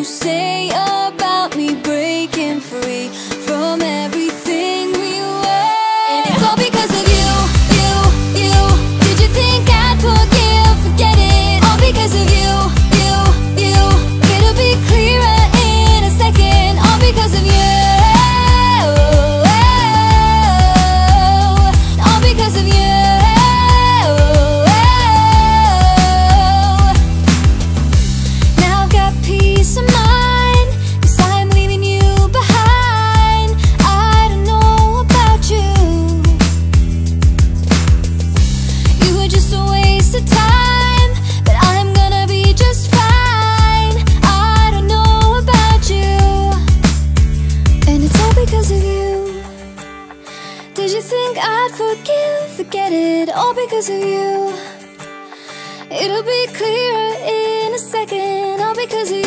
you say about me breaking free from everything we were? And it's all because of you, you. Did you think I'd forget it? All because of you, you. It'll be clearer in a second. All because of you. All because of you. Now I've got peace of mind, 'cause I'm leaving you behind. I don't know about you. You were just a waste of time, but I'm gonna be just fine. I don't know about you, and it's all because of you. Did you think I'd forget it? All because of you. It'll be clearer in a second. All because of